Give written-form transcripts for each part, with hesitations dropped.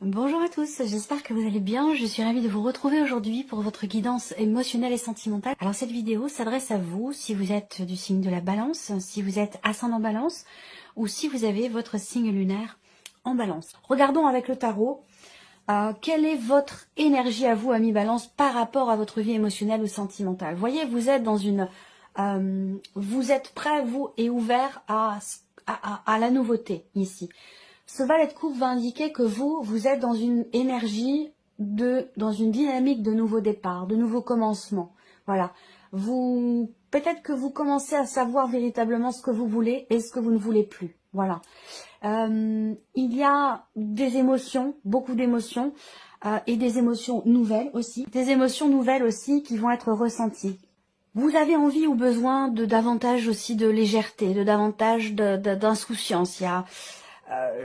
Bonjour à tous, j'espère que vous allez bien. Je suis ravie de vous retrouver aujourd'hui pour votre guidance émotionnelle et sentimentale. Alors cette vidéo s'adresse à vous si vous êtes du signe de la balance, si vous êtes ascendant balance ou si vous avez votre signe lunaire en balance. Regardons avec le tarot, quelle est votre énergie à vous, ami balance, par rapport à votre vie émotionnelle ou sentimentale. Vous voyez, vous êtes dans une... vous êtes prêt, vous, et ouvert à la nouveauté ici. Ce valet de coupe va indiquer que vous êtes dans une énergie, dans une dynamique de nouveau départ, de nouveau commencement. Voilà. Peut-être que vous commencez à savoir véritablement ce que vous voulez et ce que vous ne voulez plus. Voilà. Il y a des émotions, beaucoup d'émotions, et des émotions nouvelles aussi. Des émotions nouvelles aussi qui vont être ressenties. Vous avez envie ou besoin de davantage aussi de légèreté, de davantage d'insouciance.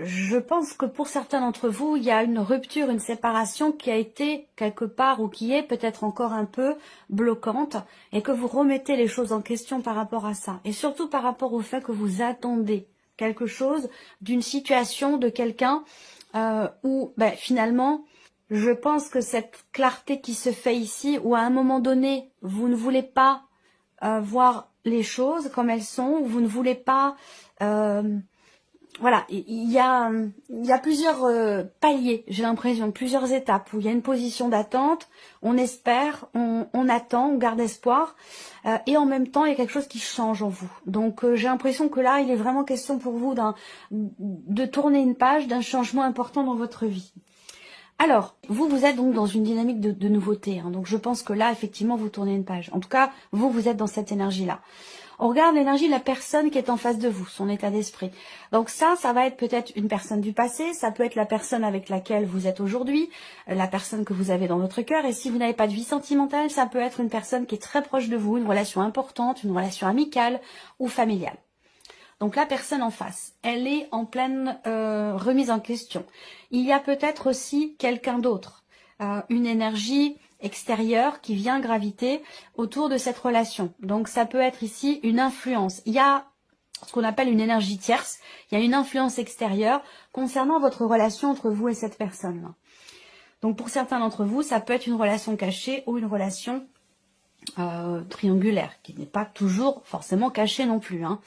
Je pense que pour certains d'entre vous, il y a une rupture, une séparation qui a été quelque part ou qui est peut-être encore un peu bloquante et que vous remettez les choses en question par rapport à ça. Et surtout par rapport au fait que vous attendez quelque chose d'une situation, de quelqu'un où finalement, je pense que cette clarté qui se fait ici, où à un moment donné, vous ne voulez pas voir les choses comme elles sont, vous ne voulez pas... voilà, il y a plusieurs paliers, j'ai l'impression, plusieurs étapes où il y a une position d'attente, on espère, on attend, on garde espoir, et en même temps il y a quelque chose qui change en vous. Donc j'ai l'impression que là il est vraiment question pour vous de tourner une page, d'un changement important dans votre vie. Alors, vous êtes donc dans une dynamique de nouveauté, hein, donc je pense que là effectivement vous tournez une page. En tout cas, vous êtes dans cette énergie-là. On regarde l'énergie de la personne qui est en face de vous, son état d'esprit. Donc ça va être peut-être une personne du passé, ça peut être la personne avec laquelle vous êtes aujourd'hui, la personne que vous avez dans votre cœur. Et si vous n'avez pas de vie sentimentale, ça peut être une personne qui est très proche de vous, une relation importante, une relation amicale ou familiale. Donc la personne en face, elle est en pleine remise en question. Il y a peut-être aussi quelqu'un d'autre, une énergie extérieure qui vient graviter autour de cette relation. Donc ça peut être ici une influence. Il y a ce qu'on appelle une énergie tierce, il y a une influence extérieure concernant votre relation entre vous et cette personne-là. Donc pour certains d'entre vous, ça peut être une relation cachée ou une relation triangulaire, qui n'est pas toujours forcément cachée non plus, hein.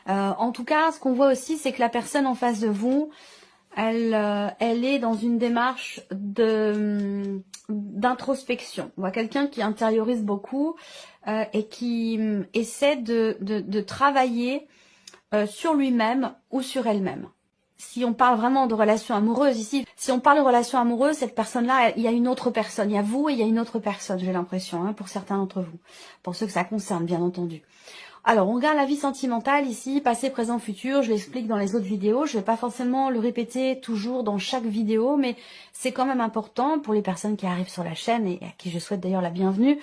En tout cas, ce qu'on voit aussi, c'est que la personne en face de vous, elle est dans une démarche d'introspection. On voit quelqu'un qui intériorise beaucoup et qui essaie de travailler sur lui-même ou sur elle-même. Si on parle vraiment de relations amoureuses ici, si on parle de relations amoureuses, cette personne-là, il y a une autre personne. Il y a vous et il y a une autre personne, j'ai l'impression, hein, pour certains d'entre vous. Pour ceux que ça concerne, bien entendu. Alors, on regarde la vie sentimentale ici, passé, présent, futur. Je l'explique dans les autres vidéos. Je ne vais pas forcément le répéter toujours dans chaque vidéo, mais c'est quand même important pour les personnes qui arrivent sur la chaîne et à qui je souhaite d'ailleurs la bienvenue.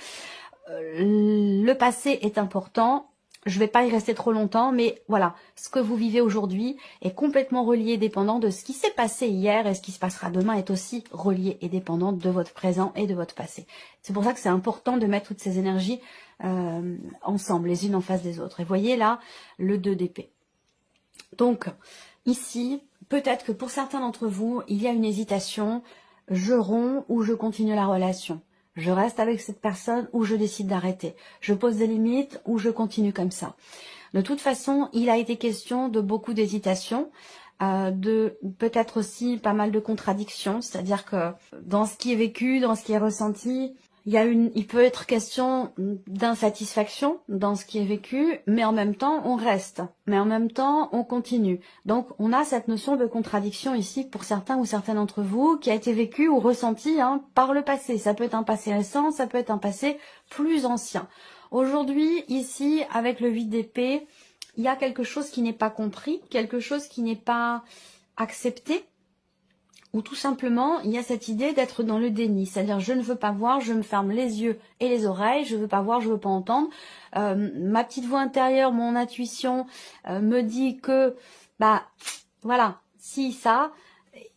Le passé est important. Je ne vais pas y rester trop longtemps, mais voilà, ce que vous vivez aujourd'hui est complètement relié et dépendant de ce qui s'est passé hier, et ce qui se passera demain est aussi relié et dépendant de votre présent et de votre passé. C'est pour ça que c'est important de mettre toutes ces énergies ensemble, les unes en face des autres. Et voyez là, le 2 d'épée. Donc, ici, peut-être que pour certains d'entre vous, il y a une hésitation, je romps ou je continue la relation. Je reste avec cette personne ou je décide d'arrêter. Je pose des limites ou je continue comme ça. De toute façon, il a été question de beaucoup d'hésitation, de peut-être aussi pas mal de contradictions. C'est-à-dire que dans ce qui est vécu, dans ce qui est ressenti, il peut être question d'insatisfaction dans ce qui est vécu, mais en même temps, on reste. Mais en même temps, on continue. Donc, on a cette notion de contradiction ici pour certains ou certaines d'entre vous qui a été vécu ou ressenti par le passé. Ça peut être un passé récent, ça peut être un passé plus ancien. Aujourd'hui, ici, avec le 8 d'épée, il y a quelque chose qui n'est pas compris, quelque chose qui n'est pas accepté. Ou tout simplement, il y a cette idée d'être dans le déni. C'est-à-dire, je ne veux pas voir, je me ferme les yeux et les oreilles, je ne veux pas voir, je ne veux pas entendre. Ma petite voix intérieure, mon intuition me dit que, voilà, si, ça,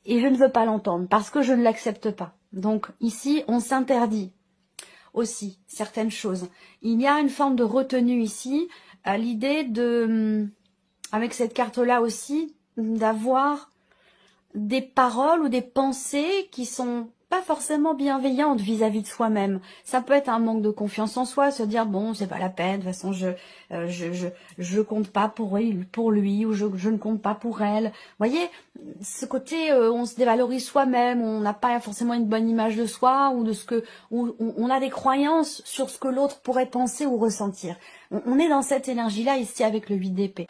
et je ne veux pas l'entendre parce que je ne l'accepte pas. Donc ici, on s'interdit aussi certaines choses. Il y a une forme de retenue ici, à l'idée de, avec cette carte-là aussi, d'avoir des paroles ou des pensées qui sont pas forcément bienveillantes vis-à-vis de soi-même. Ça peut être un manque de confiance en soi, se dire bon, c'est pas la peine, de toute façon je compte pas pour lui ou je ne compte pas pour elle. Vous voyez, ce côté on se dévalorise soi-même, on n'a pas forcément une bonne image de soi ou de ce que on a des croyances sur ce que l'autre pourrait penser ou ressentir. On est dans cette énergie-là ici avec le 8 d'épée.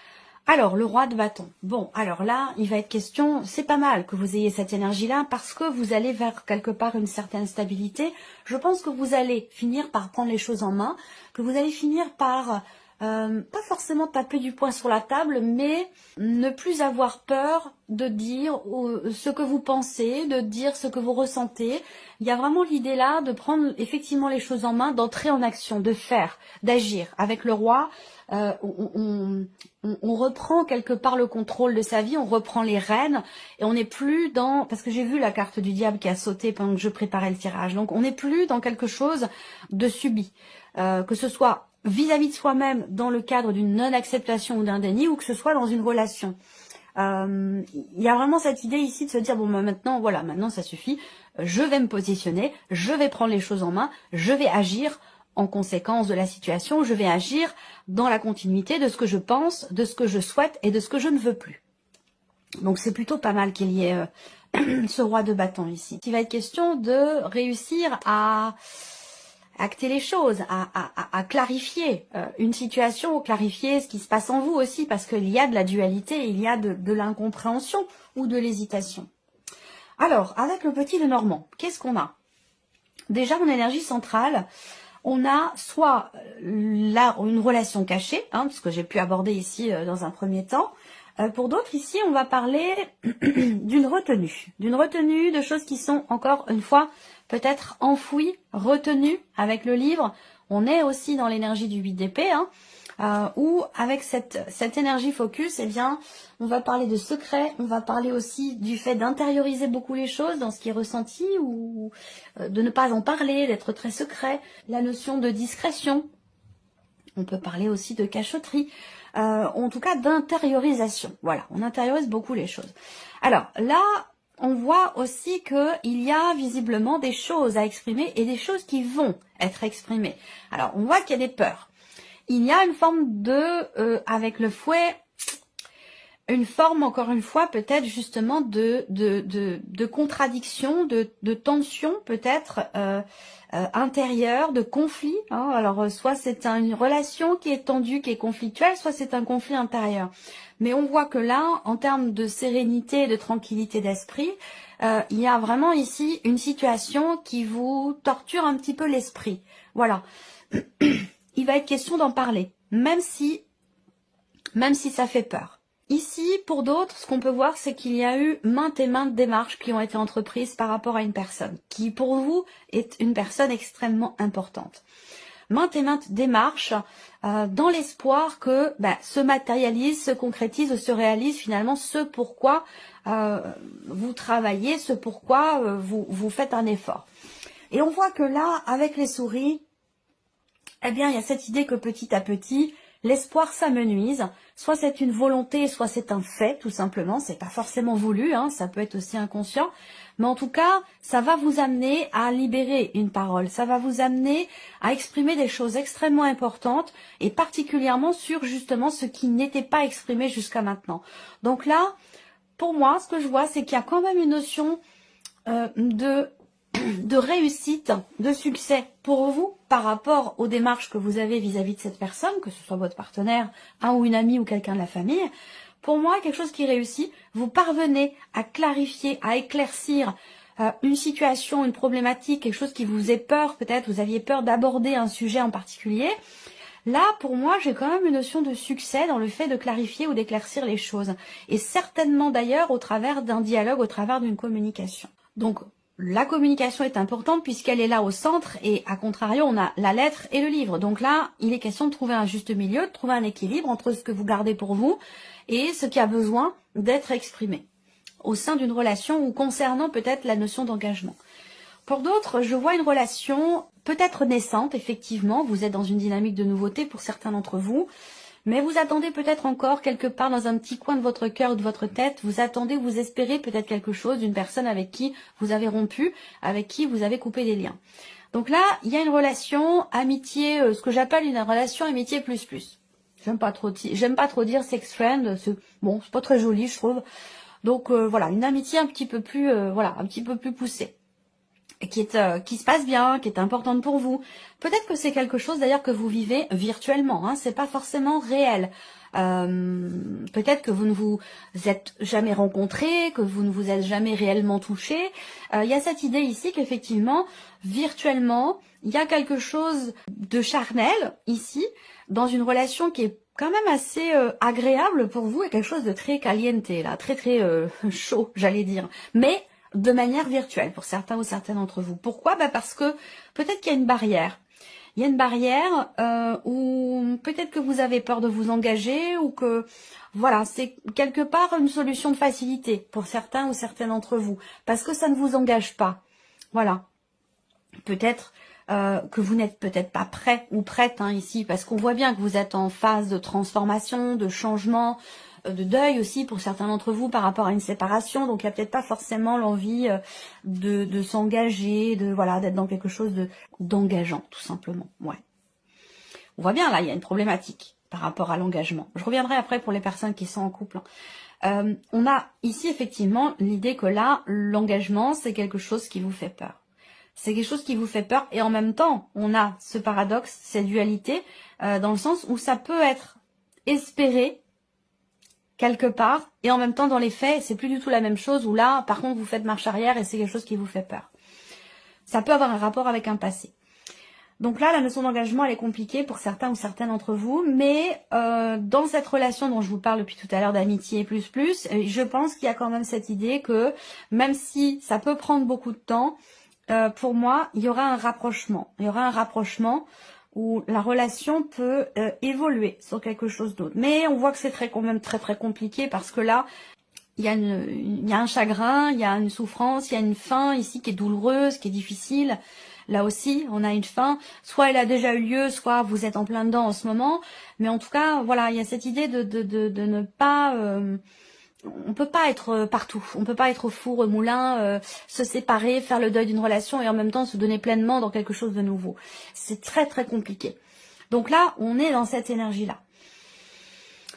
Alors, le roi de bâton. Bon, alors là, il va être question, c'est pas mal que vous ayez cette énergie-là parce que vous allez vers quelque part une certaine stabilité. Je pense que vous allez finir par prendre les choses en main, que vous allez finir par, pas forcément taper du poing sur la table, mais ne plus avoir peur de dire ce que vous pensez, de dire ce que vous ressentez. Il y a vraiment l'idée là de prendre effectivement les choses en main, d'entrer en action, de faire, d'agir. Avec le roi, on reprend quelque part le contrôle de sa vie, on reprend les rênes et on n'est plus dans... Parce que j'ai vu la carte du diable qui a sauté pendant que je préparais le tirage. Donc on n'est plus dans quelque chose de subi. Que ce soit vis-à-vis de soi-même dans le cadre d'une non-acceptation ou d'un déni ou que ce soit dans une relation. Il y a vraiment cette idée ici de se dire bon maintenant voilà, maintenant ça suffit, je vais me positionner, je vais prendre les choses en main, je vais agir en conséquence de la situation, je vais agir dans la continuité de ce que je pense, de ce que je souhaite et de ce que je ne veux plus. Donc c'est plutôt pas mal qu'il y ait ce roi de bâton ici. Il va être question de réussir à acter les choses, à clarifier une situation, clarifier ce qui se passe en vous aussi, parce qu'il y a de la dualité, il y a de l'incompréhension ou de l'hésitation. Alors, avec le petit Lenormand, qu'est-ce qu'on a? Déjà, en énergie centrale, on a soit là une relation cachée, ce que j'ai pu aborder ici dans un premier temps. Pour d'autres, ici, on va parler d'une retenue, de choses qui sont, encore une fois, peut-être enfouies, retenues avec le livre. On est aussi dans l'énergie du 8 d'épée, où avec cette énergie focus, eh bien, on va parler de secret, on va parler aussi du fait d'intérioriser beaucoup les choses dans ce qui est ressenti ou de ne pas en parler, d'être très secret, la notion de discrétion. On peut parler aussi de cachotterie, en tout cas d'intériorisation. Voilà, on intériorise beaucoup les choses. Alors là, on voit aussi qu'il y a visiblement des choses à exprimer et des choses qui vont être exprimées. Alors, on voit qu'il y a des peurs. Il y a une forme de, avec le fouet, une forme, encore une fois, peut-être justement de contradiction, de tension peut-être intérieure, de conflit. Alors, soit c'est une relation qui est tendue, qui est conflictuelle, soit c'est un conflit intérieur. Mais on voit que là, en termes de sérénité et de tranquillité d'esprit, il y a vraiment ici une situation qui vous torture un petit peu l'esprit. Voilà. Il va être question d'en parler, même si ça fait peur. Ici, pour d'autres, ce qu'on peut voir, c'est qu'il y a eu maintes et maintes démarches qui ont été entreprises par rapport à une personne, qui pour vous est une personne extrêmement importante. Maintes et maintes démarches dans l'espoir que se matérialise, se concrétise, se réalise finalement ce pourquoi vous travaillez, ce pourquoi vous faites un effort. Et on voit que là, avec les souris, eh bien, il y a cette idée que petit à petit, l'espoir s'amenuise. Soit c'est une volonté, soit c'est un fait, tout simplement. C'est pas forcément voulu, ça peut être aussi inconscient. Mais en tout cas, ça va vous amener à libérer une parole. Ça va vous amener à exprimer des choses extrêmement importantes et particulièrement sur justement ce qui n'était pas exprimé jusqu'à maintenant. Donc là, pour moi, ce que je vois, c'est qu'il y a quand même une notion de réussite, de succès pour vous par rapport aux démarches que vous avez vis-à-vis de cette personne, que ce soit votre partenaire, un ou une amie ou quelqu'un de la famille. Pour moi, quelque chose qui réussit, vous parvenez à clarifier, à éclaircir une situation, une problématique, quelque chose qui vous faisait peur, peut-être vous aviez peur d'aborder un sujet en particulier. Là, pour moi, j'ai quand même une notion de succès dans le fait de clarifier ou d'éclaircir les choses. Et certainement d'ailleurs au travers d'un dialogue, au travers d'une communication. Donc, la communication est importante puisqu'elle est là au centre et à contrario, on a la lettre et le livre. Donc là, il est question de trouver un juste milieu, de trouver un équilibre entre ce que vous gardez pour vous et ce qui a besoin d'être exprimé au sein d'une relation ou concernant peut-être la notion d'engagement. Pour d'autres, je vois une relation peut-être naissante, effectivement. Vous êtes dans une dynamique de nouveauté pour certains d'entre vous. Mais vous attendez peut-être encore quelque part dans un petit coin de votre cœur ou de votre tête, vous attendez, vous espérez peut-être quelque chose d'une personne avec qui vous avez rompu, avec qui vous avez coupé des liens. Donc là, il y a une relation amitié, ce que j'appelle une relation amitié plus plus. J'aime pas trop dire sex friend, c'est bon, c'est pas très joli, je trouve. Donc voilà, une amitié un petit peu plus un petit peu plus poussée. Et qui se passe bien, qui est importante pour vous. Peut-être que c'est quelque chose d'ailleurs que vous vivez virtuellement, hein, c'est pas forcément réel. Peut-être que vous ne vous êtes jamais rencontrés, que vous ne vous êtes jamais réellement touchés. Il y a cette idée ici qu'effectivement, virtuellement, il y a quelque chose de charnel ici, dans une relation qui est quand même assez agréable pour vous et quelque chose de très caliente, là, très chaud, j'allais dire. Mais de manière virtuelle pour certains ou certaines d'entre vous. Pourquoi? Parce que peut-être qu'il y a une barrière. Il y a une barrière où peut-être que vous avez peur de vous engager ou que voilà, c'est quelque part une solution de facilité pour certains ou certaines d'entre vous parce que ça ne vous engage pas. Voilà. Peut-être que vous n'êtes peut-être pas prêt ou prête ici parce qu'on voit bien que vous êtes en phase de transformation, de changement, de deuil aussi pour certains d'entre vous par rapport à une séparation, donc il n'y a peut-être pas forcément l'envie de s'engager, d'être dans quelque chose d'engageant, tout simplement. Ouais. On voit bien là, il y a une problématique par rapport à l'engagement. Je reviendrai après pour les personnes qui sont en couple. On a ici effectivement l'idée que là, l'engagement, c'est quelque chose qui vous fait peur. C'est quelque chose qui vous fait peur et en même temps, on a ce paradoxe, cette dualité, dans le sens où ça peut être espéré quelque part, et en même temps dans les faits, c'est plus du tout la même chose, où là, par contre, vous faites marche arrière et c'est quelque chose qui vous fait peur. Ça peut avoir un rapport avec un passé. Donc là, la notion d'engagement, elle est compliquée pour certains ou certaines d'entre vous, mais dans cette relation dont je vous parle depuis tout à l'heure d'amitié plus, je pense qu'il y a quand même cette idée que, même si ça peut prendre beaucoup de temps, pour moi, il y aura un rapprochement. Il y aura un rapprochement où la relation peut évoluer sur quelque chose d'autre. Mais on voit que c'est quand même très compliqué parce que là, il y a un chagrin, il y a une souffrance, il y a une fin ici qui est douloureuse, qui est difficile. Là aussi, on a une fin. Soit elle a déjà eu lieu, soit vous êtes en plein dedans en ce moment. Mais en tout cas, voilà, il y a cette idée de ne pas... on peut pas être partout, on peut pas être au four, au moulin, se séparer, faire le deuil d'une relation et en même temps se donner pleinement dans quelque chose de nouveau. C'est très compliqué. Donc là, on est dans cette énergie-là.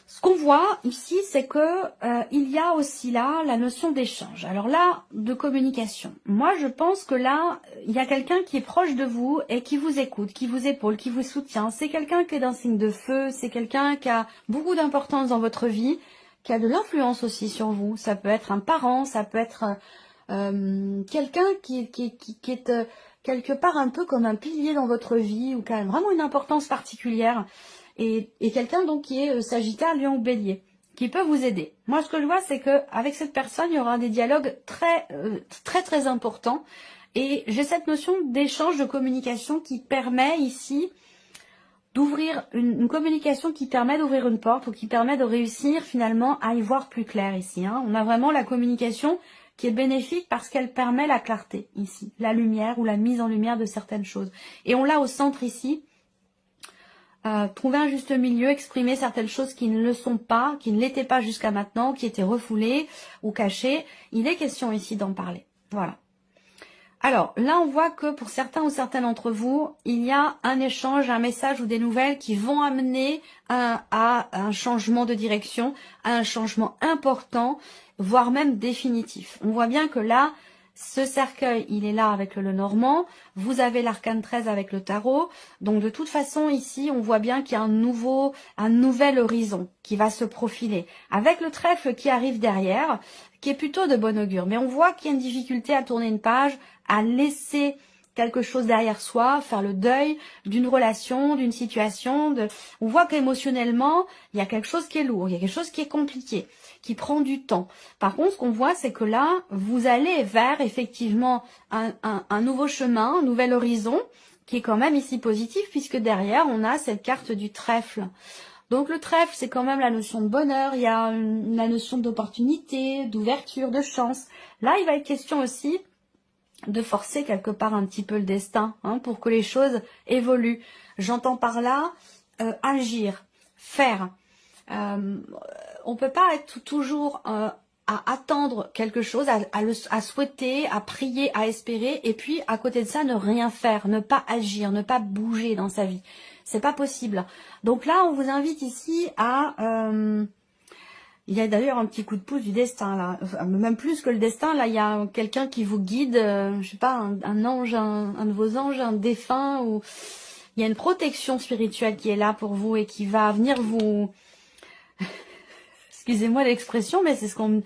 Ce qu'on voit ici, c'est que il y a aussi là la notion d'échange. Alors là, de communication. Moi, je pense que là, il y a quelqu'un qui est proche de vous et qui vous écoute, qui vous épaule, qui vous soutient. C'est quelqu'un qui est d'un signe de feu, c'est quelqu'un qui a beaucoup d'importance dans votre vie, qui a de l'influence aussi sur vous. Ça peut être un parent, ça peut être quelqu'un qui est quelque part un peu comme un pilier dans votre vie ou qui a vraiment une importance particulière. Et quelqu'un donc qui est Sagittaire, Lion ou Bélier, qui peut vous aider. Moi, ce que je vois, c'est que avec cette personne, il y aura des dialogues très importants. Et j'ai cette notion d'échange, de communication qui permet ici d'ouvrir une communication qui permet d'ouvrir une porte ou qui permet de réussir finalement à y voir plus clair ici. On a vraiment la communication qui est bénéfique parce qu'elle permet la clarté ici, la lumière ou la mise en lumière de certaines choses. Et on l'a au centre ici. Trouver un juste milieu, exprimer certaines choses qui ne le sont pas, qui ne l'étaient pas jusqu'à maintenant, qui étaient refoulées ou cachées. Il est question ici d'en parler. Voilà. Alors, là, on voit que pour certains ou certaines d'entre vous, il y a un échange, un message ou des nouvelles qui vont amener à un changement de direction, à un changement important, voire même définitif. On voit bien que là, ce cercueil, il est là avec le Normand. Vous avez l'arcane 13 avec le tarot. Donc, de toute façon, ici, on voit bien qu'il y a un nouvel horizon qui va se profiler. Avec le trèfle qui arrive derrière, qui est plutôt de bon augure. Mais on voit qu'il y a une difficulté à tourner une page, à laisser quelque chose derrière soi, faire le deuil d'une relation, d'une situation. On voit qu'émotionnellement, il y a quelque chose qui est lourd, il y a quelque chose qui est compliqué, qui prend du temps. Par contre, ce qu'on voit, c'est que là, vous allez vers effectivement un nouveau chemin, un nouvel horizon, qui est quand même ici positif, puisque derrière, on a cette carte du trèfle. Donc le trèfle, c'est quand même la notion de bonheur, il y a la notion d'opportunité, d'ouverture, de chance. Là, il va être question aussi de forcer quelque part un petit peu le destin pour que les choses évoluent. J'entends par là agir faire. On peut pas être toujours à attendre quelque chose, à souhaiter, à prier, à espérer, et puis à côté de ça, ne rien faire, ne pas agir, ne pas bouger dans sa vie. C'est pas possible. Donc là, on vous invite ici à... il y a d'ailleurs un petit coup de pouce du destin, là. Même plus que le destin, là, il y a quelqu'un qui vous guide, je sais pas, un ange, un de vos anges, un défunt, ou... Il y a une protection spirituelle qui est là pour vous et qui va venir vous... Excusez-moi l'expression, mais c'est ce qu'on...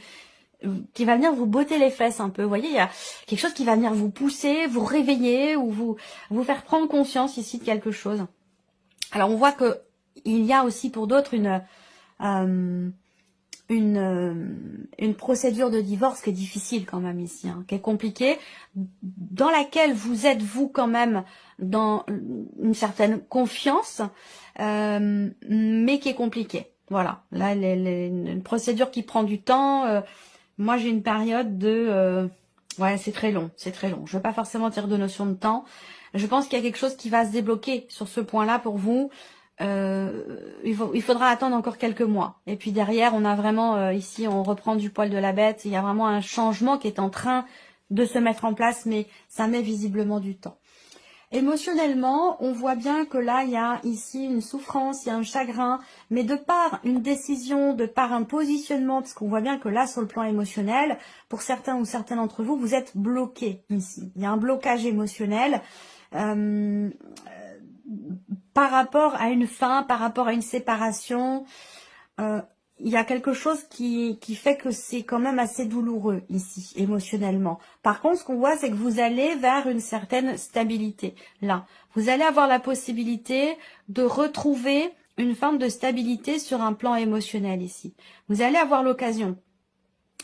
qui va venir vous botter les fesses un peu. Vous voyez, il y a quelque chose qui va venir vous pousser, vous réveiller ou vous faire prendre conscience ici de quelque chose. Alors, on voit que il y a aussi pour d'autres une procédure de divorce qui est difficile quand même ici, hein, qui est compliquée, dans laquelle vous êtes vous quand même dans une certaine confiance, mais qui est compliquée. Voilà, là une procédure qui prend du temps. Moi j'ai une période de ouais, c'est très long, c'est très long. Je veux pas forcément dire de notion de temps. Je pense qu'il y a quelque chose qui va se débloquer sur ce point-là pour vous. Il faudra attendre encore quelques mois. Et puis derrière, on a vraiment, ici, on reprend du poil de la bête. Il y a vraiment un changement qui est en train de se mettre en place, mais ça met visiblement du temps. Émotionnellement, on voit bien que là, il y a ici une souffrance, il y a un chagrin, mais de par une décision, de par un positionnement, parce qu'on voit bien que là, sur le plan émotionnel, pour certains ou certaines d'entre vous, vous êtes bloqués ici. Il y a un blocage émotionnel. Par rapport à une fin, par rapport à une séparation, il y a quelque chose qui fait que c'est quand même assez douloureux ici, émotionnellement. Par contre, ce qu'on voit, c'est que vous allez vers une certaine stabilité. Là, vous allez avoir la possibilité de retrouver une forme de stabilité sur un plan émotionnel ici. Vous allez avoir l'occasion.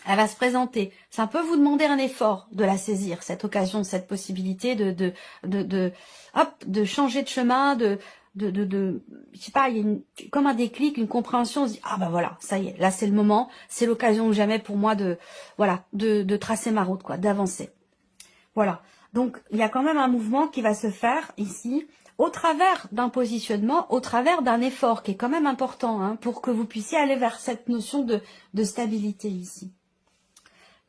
Elle va se présenter. Ça peut vous demander un effort de la saisir, cette occasion, cette possibilité de changer de chemin, je sais pas, il y a comme un déclic, une compréhension. On se dit, ah ben voilà, ça y est, là c'est le moment, c'est l'occasion ou jamais pour moi de tracer ma route, quoi, d'avancer. Voilà. Donc il y a quand même un mouvement qui va se faire ici, au travers d'un positionnement, au travers d'un effort qui est quand même important, hein, pour que vous puissiez aller vers cette notion de stabilité ici.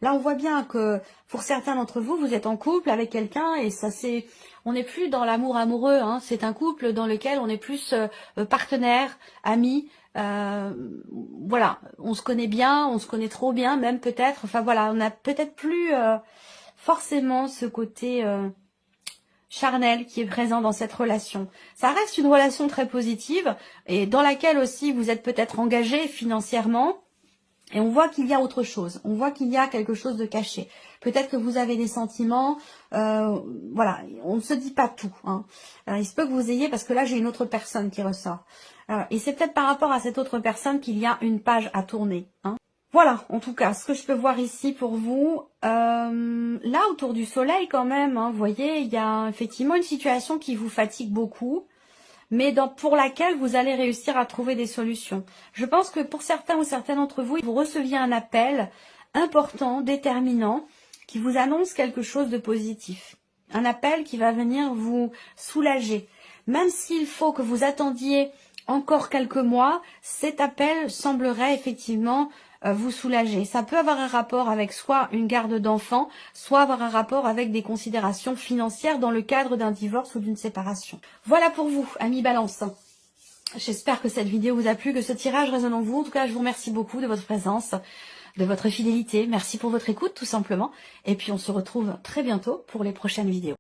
Là, on voit bien que pour certains d'entre vous, vous êtes en couple avec quelqu'un et ça c'est, on n'est plus dans l'amour amoureux, hein, c'est un couple dans lequel on est plus partenaire, amis, voilà, on se connaît bien, on se connaît trop bien, même peut-être, enfin voilà, on n'a peut-être plus forcément ce côté charnel qui est présent dans cette relation. Ça reste une relation très positive et dans laquelle aussi vous êtes peut-être engagé financièrement. Et on voit qu'il y a autre chose, on voit qu'il y a quelque chose de caché. Peut-être que vous avez des sentiments, voilà, on ne se dit pas tout. Hein. Il se peut que vous ayez, parce que là j'ai une autre personne qui ressort. Et c'est peut-être par rapport à cette autre personne qu'il y a une page à tourner. Hein. Voilà, en tout cas, ce que je peux voir ici pour vous, là autour du soleil quand même, hein, vous voyez, il y a effectivement une situation qui vous fatigue beaucoup, mais pour laquelle vous allez réussir à trouver des solutions. Je pense que pour certains ou certaines d'entre vous, vous receviez un appel important, déterminant, qui vous annonce quelque chose de positif. Un appel qui va venir vous soulager. Même s'il faut que vous attendiez encore quelques mois, cet appel semblerait effectivement vous soulager. Ça peut avoir un rapport avec soit une garde d'enfants, soit avoir un rapport avec des considérations financières dans le cadre d'un divorce ou d'une séparation. Voilà pour vous, amis Balance. J'espère que cette vidéo vous a plu, que ce tirage résonne en vous. En tout cas, je vous remercie beaucoup de votre présence, de votre fidélité. Merci pour votre écoute, tout simplement. Et puis, on se retrouve très bientôt pour les prochaines vidéos.